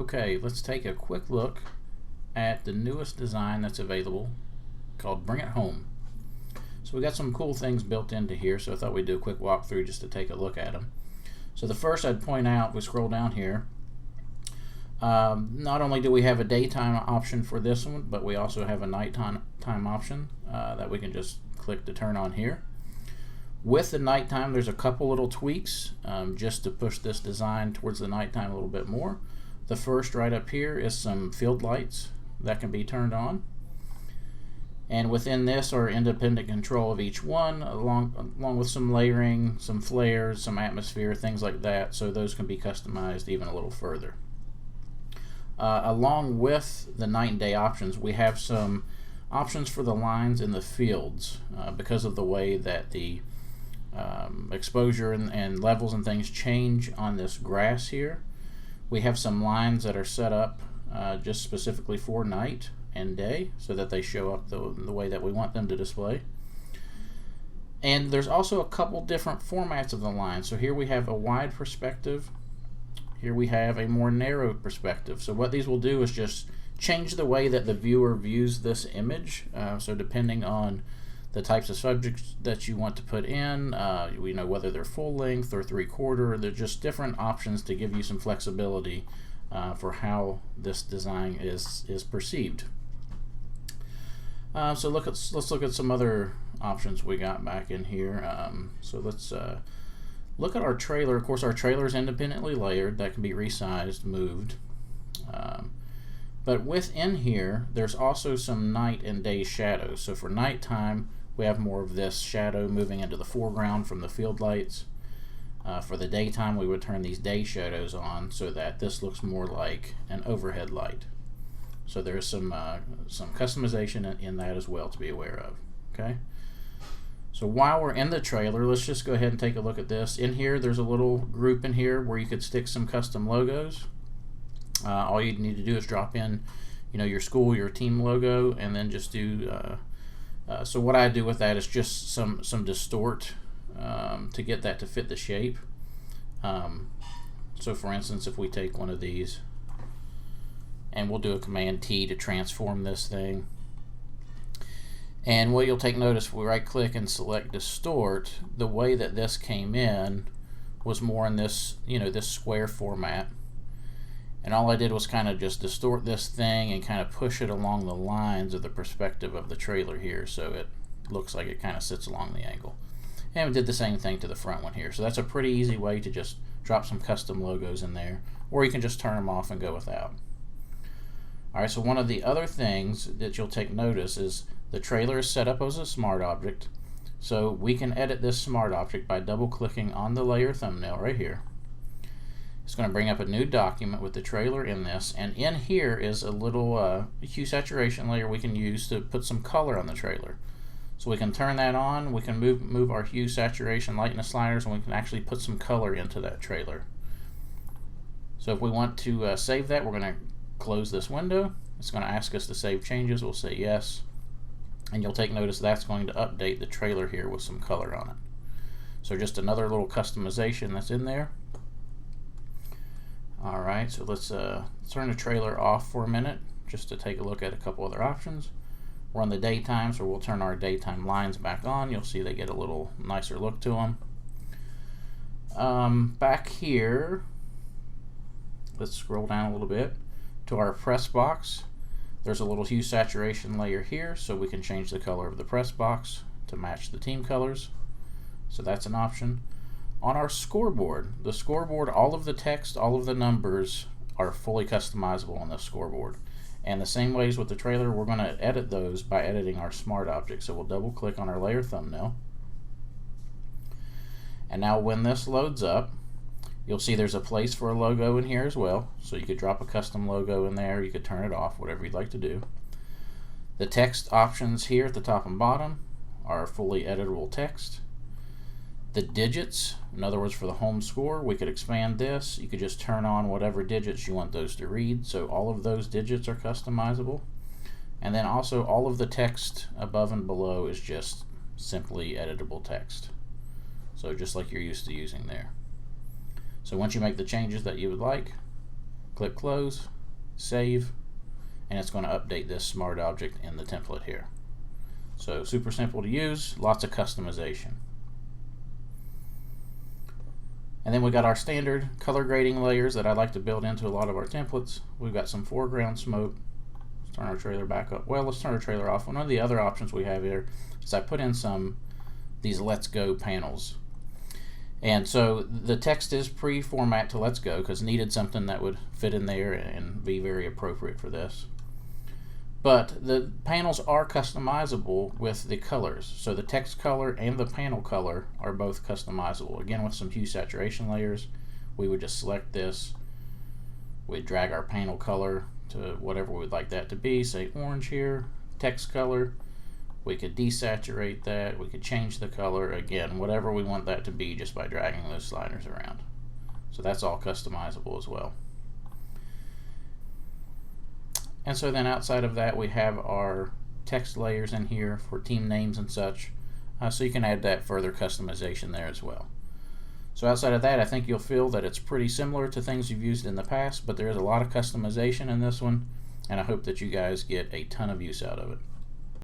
Okay, let's take a quick look at the newest design that's available called Bring It Home. So we got some cool things built into here, so I thought we'd do a quick walkthrough just to take a look at them. So the first I'd point out, we scroll down here, not only do we have a daytime option for this one, but we also have a nighttime option that we can just click to turn on here. With the nighttime, there's a couple little tweaks just to push this design towards the nighttime a little bit more. The first right up here is some field lights that can be turned on. And within this are independent control of each one, along with some layering, some flares, some atmosphere, things like that, so those can be customized even a little further. Along with the night and day options, we have some options for the lines in the fields because of the way that the exposure and levels and things change on this grass here. We have some lines that are set up just specifically for night and day so that they show up the way that we want them to display. And there's also a couple different formats of the line. So here we have a wide perspective. Here we have a more narrow perspective. So what these will do is just change the way that the viewer views this image. So depending on the types of subjects that you want to put in, we know whether they're full length or 3/4. They're just different options to give you some flexibility for how this design is perceived. So let's look at some other options we got back in here. So let's look at our trailer. Of course, our trailer is independently layered. That can be resized, moved. But within here, there's also some night and day shadows. So for nighttime, we have more of this shadow moving into the foreground from the field lights. For the daytime, we would turn these day shadows on so that this looks more like an overhead light. So there's some customization in that as well to be aware of. Okay. So while we're in the trailer, let's just go ahead and take a look at this. In here, there's a little group in here where you could stick some custom logos. All you need to do is drop in, your school, your team logo, and then just do. So what I do with that is just some distort to get that to fit the shape. So for instance, if we take one of these, and we'll do a Command T to transform this thing. And what you'll take notice, if we right click and select distort, the way that this came in was more in this, this square format. And all I did was kind of just distort this thing and kind of push it along the lines of the perspective of the trailer here, so it looks like it kind of sits along the angle. And we did the same thing to the front one here. So that's a pretty easy way to just drop some custom logos in there, or you can just turn them off and go without. Alright, so one of the other things that you'll take notice is the trailer is set up as a smart object. So we can edit this smart object by double clicking on the layer thumbnail right here. It's going to bring up a new document with the trailer in this, and in here is a little hue saturation layer we can use to put some color on the trailer. So we can turn that on, we can move our hue saturation lightness sliders, and we can actually put some color into that trailer. So if we want to save that, we're going to close this window. It's going to ask us to save changes. We'll say yes, and you'll take notice that's going to update the trailer here with some color on it. So just another little customization that's in there. Alright, so let's turn the trailer off for a minute just to take a look at a couple other options. We're on the daytime, so we'll turn our daytime lines back on. You'll see they get a little nicer look to them. Back here, let's scroll down a little bit to our press box. There's a little hue saturation layer here, so we can change the color of the press box to match the team colors. So that's an option. On our scoreboard, the scoreboard, all of the text, all of the numbers are fully customizable on the scoreboard. And the same ways with the trailer, we're going to edit those by editing our smart object. So we'll double click on our layer thumbnail. And now when this loads up, you'll see there's a place for a logo in here as well. So you could drop a custom logo in there, you could turn it off, whatever you'd like to do. The text options here at the top and bottom are fully editable text. The digits, in other words for the home score, we could expand this. You could just turn on whatever digits you want those to read. So all of those digits are customizable. And then also all of the text above and below is just simply editable text. So just like you're used to using there. So once you make the changes that you would like, click close, save, and it's going to update this smart object in the template here. So super simple to use, lots of customization. And then we got our standard color grading layers that I like to build into a lot of our templates. We've got some foreground smoke. Let's turn our trailer back up. Well, let's turn our trailer off. One of the other options we have here is I put in these Let's Go panels. And so the text is pre-format to Let's Go because needed something that would fit in there and be very appropriate for this. But the panels are customizable with the colors. So the text color and the panel color are both customizable. Again, with some hue saturation layers, we would just select this. We'd drag our panel color to whatever we'd like that to be, say orange here, text color. We could desaturate that. We could change the color. Again, whatever we want that to be just by dragging those sliders around. So that's all customizable as well. And so then outside of that, we have our text layers in here for team names and such. So you can add that further customization there as well. So outside of that, I think you'll feel that it's pretty similar to things you've used in the past, but there is a lot of customization in this one, and I hope that you guys get a ton of use out of it.